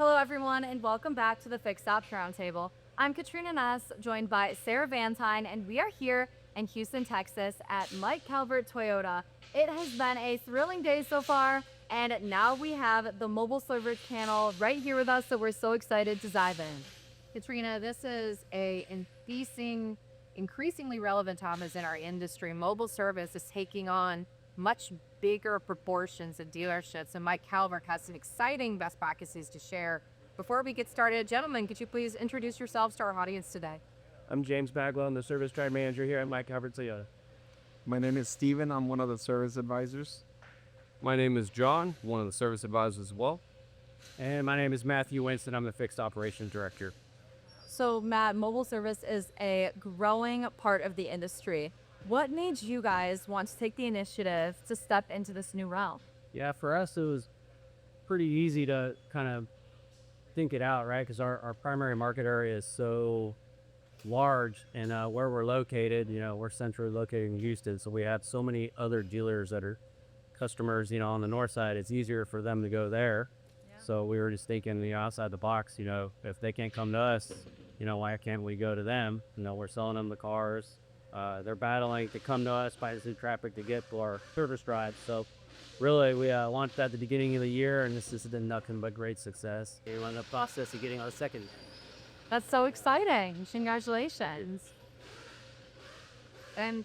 Hello, everyone, and welcome back to the Fixed Ops Roundtable. I'm Katrina Ness, joined by Sarah Vantine, and we are here in Houston, Texas at Mike Calvert Toyota. It has been a thrilling day so far, and now we have the mobile service panel right here with us, so we're so excited to dive in. Katrina, this is increasingly relevant topic in our industry. Mobile service is taking on much bigger proportions of dealerships, and Mike Calvert has some exciting best practices to share. Before we get started, gentlemen, could you please introduce yourselves to our audience today? I'm James Baglow. I'm the service drive manager here at Mike Calvert Toyota. My name is Steven. I'm one of the service advisors. My name is John, one of the service advisors as well. And my name is Matthew Winston. I'm the fixed operations director. So, Matt, mobile service is a growing part of the industry. What made you guys want to take the initiative to step into this new realm? Yeah, for us, it was pretty easy to kind of think it out, right? Because our primary market area is so large, and where we're located, we're centrally located in Houston. So we have so many other dealers that are customers, on the north side. It's easier for them to go there. Yeah. So we were just thinking, outside the box, if they can't come to us, why can't we go to them? We're selling them the cars. They're battling to come to us by through traffic to get to our service drive. So really, we launched at the beginning of the year, and this has been nothing but great success. We're in the process of getting our second. That's so exciting. Congratulations. And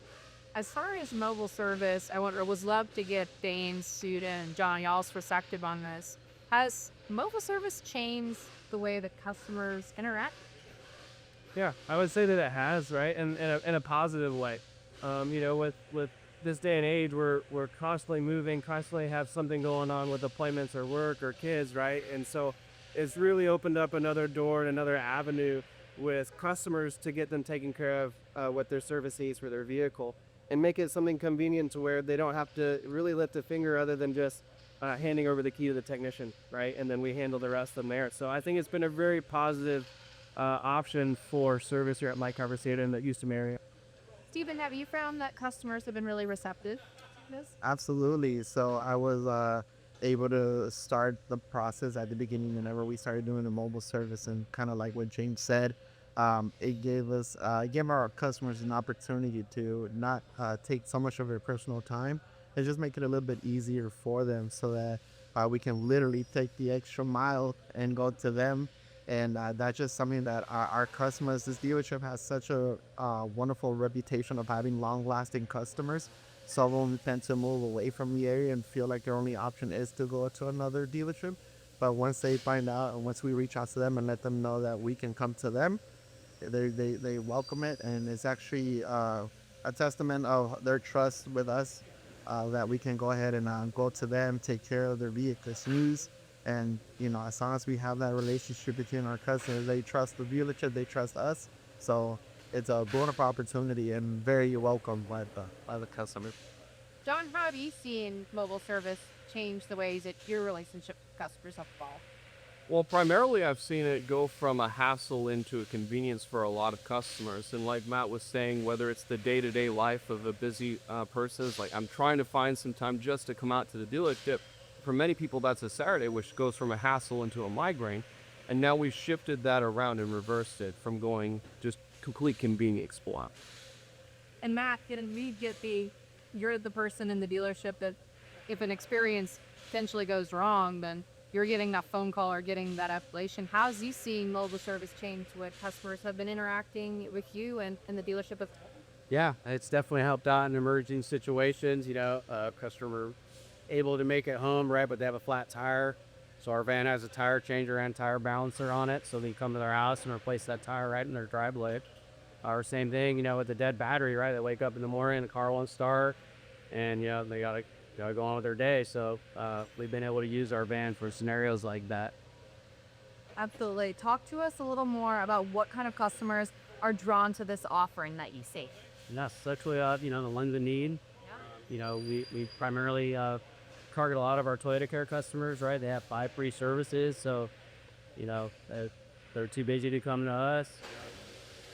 as far as mobile service, I would love to get Dane, Suda, and John, y'all's perspective on this. Has mobile service changed the way that customers interact? Yeah, I would say that it has, right, in a positive way. With this day and age, we're constantly moving, constantly have something going on with appointments or work or kids, right? And so it's really opened up another door and another avenue with customers to get them taken care of with their service needs for their vehicle, and make it something convenient to where they don't have to really lift a finger other than just handing over the key to the technician, right? And then we handle the rest of them there. So I think it's been a very positive option for service here at Mike Calvert Toyota in the Houston area. Stephen, have you found that customers have been really receptive to this? Absolutely. So I was able to start the process at the beginning whenever we started doing the mobile service, and kind of like what James said, it gave our customers an opportunity to not take so much of their personal time and just make it a little bit easier for them, so that we can literally take the extra mile and go to them. And that's just something that our customers, this dealership has such a wonderful reputation of having long-lasting customers. Some of them tend to move away from the area and feel like their only option is to go to another dealership. But once they find out, and once we reach out to them and let them know that we can come to them, they welcome it. And it's actually a testament of their trust with us, that we can go ahead and go to them, take care of their vehicles' needs. And, as long as we have that relationship between our customers, they trust the dealership, they trust us. So it's a bonus opportunity and very welcome by the customer. John, how have you seen mobile service change the ways that your relationship with customers have evolved? Well, primarily I've seen it go from a hassle into a convenience for a lot of customers. And like Matt was saying, whether it's the day-to-day life of a busy person, it's like I'm trying to find some time just to come out to the dealership. For many people, that's a Saturday, which goes from a hassle into a migraine. And now we've shifted that around and reversed it from going just complete convenience. And Matt, you're the person in the dealership that if an experience potentially goes wrong, then you're getting that phone call or getting that escalation. How's you seeing mobile service change what customers have been interacting with you and the dealership? Yeah, it's definitely helped out in emerging situations. Customer able to make it home, right, but they have a flat tire. So our van has a tire changer and tire balancer on it, so they come to their house and replace that tire right in their driveway. Or same thing, with the dead battery, right? They wake up in the morning, the car won't start, and they gotta go on with their day. So we've been able to use our van for scenarios like that. Absolutely. Talk to us a little more about what kind of customers are drawn to this offering that you see. And that's actually, the lens of need. Yeah. We primarily target a lot of our Toyota Care customers, right? They have 5 free services, so they're too busy to come to us.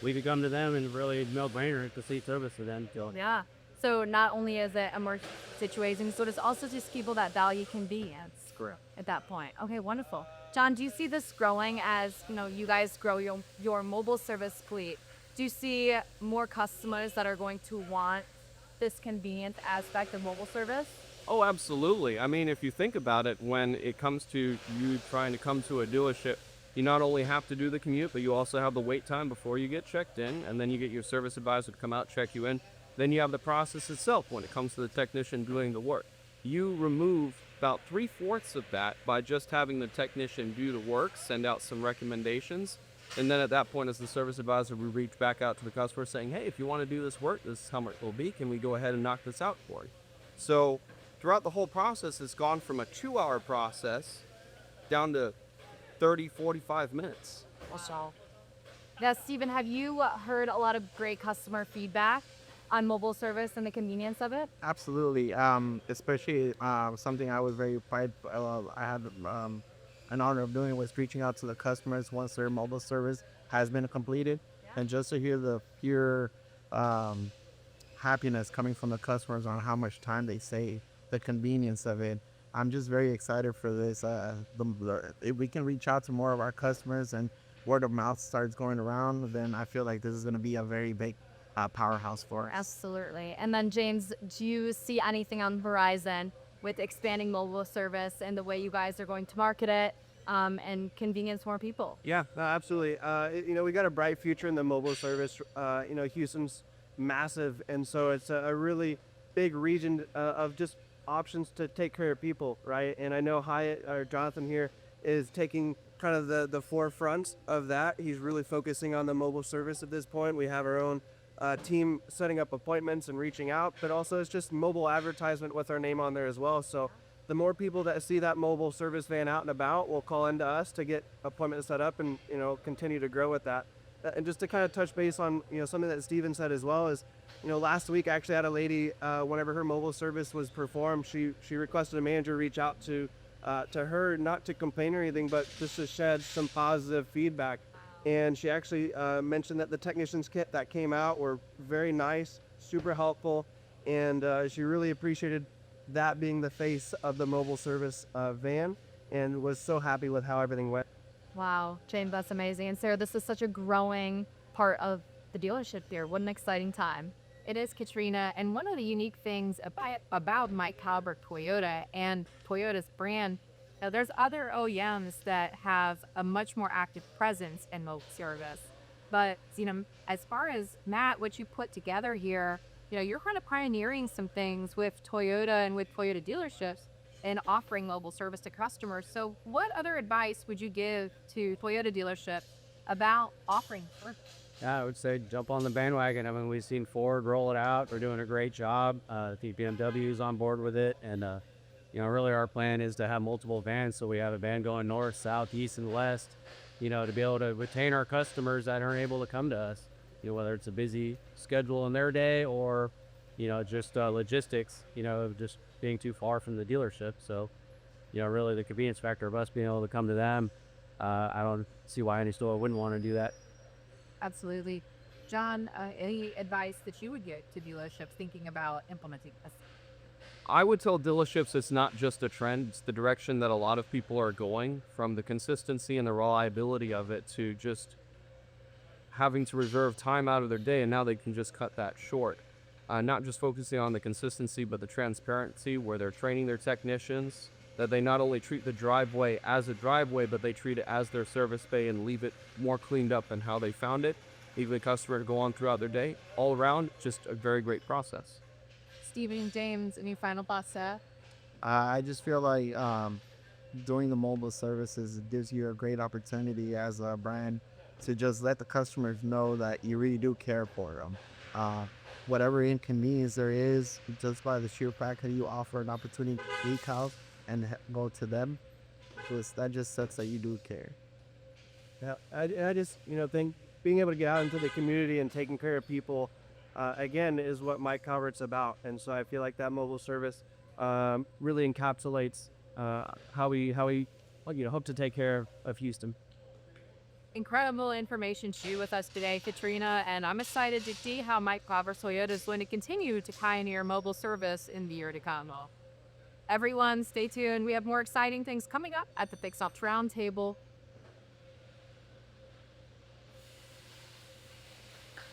We could come to them and really no-brainer to see service to them. Yeah. So not only is it emergency situations, but it's also just people that value convenience. through. at that point. Okay, wonderful. John, do you see this growing as, you guys grow your mobile service fleet? Do you see more customers that are going to want this convenient aspect of mobile service? Oh, absolutely. I mean, if you think about it, when it comes to you trying to come to a dealership, you not only have to do the commute, but you also have the wait time before you get checked in, and then you get your service advisor to come out, check you in. Then you have the process itself when it comes to the technician doing the work. You remove about 3/4 of that by just having the technician do the work, send out some recommendations, and then at that point, as the service advisor, we reach back out to the customer saying, hey, if you want to do this work, this is how much it will be. Can we go ahead and knock this out for you? So throughout the whole process, it's gone from a 2-hour process down to 30, 45 minutes. Also, Now, Stephen, have you heard a lot of great customer feedback on mobile service and the convenience of it? Absolutely. Especially something I was very proud. I had an honor of doing was reaching out to the customers once their mobile service has been completed, and just to hear the pure happiness coming from the customers on how much time they save, the convenience of it. I'm just very excited for this. If we can reach out to more of our customers and word of mouth starts going around, then I feel like this is going to be a very big powerhouse for us. Absolutely. And then, James, do you see anything on the horizon with expanding mobile service and the way you guys are going to market it and convenience more people? Yeah, no, absolutely. We got a bright future in the mobile service. Houston's massive, and so it's a really big region of just options to take care of people, right? And I know Hyatt, or Jonathan here, is taking kind of the forefront of that. He's really focusing on the mobile service at this point. We have our own team setting up appointments and reaching out, but also it's just mobile advertisement with our name on there as well. So the more people that see that mobile service van out and about will call into us to get appointments set up and, continue to grow with that. And just to kind of touch base on, something that Steven said as well is, last week I actually had a lady, whenever her mobile service was performed, she requested a manager reach out to her, not to complain or anything, but just to shed some positive feedback. And she actually mentioned that the technicians kit that came out were very nice, super helpful, and she really appreciated that being the face of the mobile service van, and was so happy with how everything went. Wow, James, that's amazing. And Sarah, this is such a growing part of the dealership here. What an exciting time. it is, Katrina. And one of the unique things about Mike Calvert Toyota and Toyota's brand, there's other OEMs that have a much more active presence in mobile service. But, as far as Matt, what you put together here, you're kind of pioneering some things with Toyota and with Toyota dealerships and offering mobile service to customers. So what other advice would you give to Toyota dealerships about offering service? Yeah, I would say jump on the bandwagon. I mean, we've seen Ford roll it out. They're doing a great job. I think BMW is on board with it. And, really our plan is to have multiple vans. So we have a van going north, south, east, and west, to be able to retain our customers that aren't able to come to us, whether it's a busy schedule in their day or, just logistics, just being too far from the dealership. So, really the convenience factor of us being able to come to them, I don't see why any store wouldn't want to do that. Absolutely. John, any advice that you would give to dealerships thinking about implementing this? I would tell dealerships it's not just a trend, it's the direction that a lot of people are going, from the consistency and the reliability of it to just having to reserve time out of their day, and now they can just cut that short. Not just focusing on the consistency, but the transparency where they're training their technicians, that they not only treat the driveway as a driveway, but they treat it as their service bay and leave it more cleaned up than how they found it, leave the customer to go on throughout their day. All around, just a very great process. Stephen and James, any final thoughts there? I just feel like doing the mobile services gives you a great opportunity as a brand to just let the customers know that you really do care for them. Whatever inconvenience there is, just by the sheer fact that you offer an opportunity to leak out and go to them, that just says that you do care. Yeah, I just think being able to get out into the community and taking care of people, again, is what Mike Calvert's about. And so I feel like that mobile service really encapsulates how we hope to take care of Houston. Incredible information to share with us today, Katrina, and I'm excited to see how Mike Calvert Toyota is going to continue to pioneer mobile service in the year to come. Everyone, stay tuned. We have more exciting things coming up at the Fix Ops Roundtable.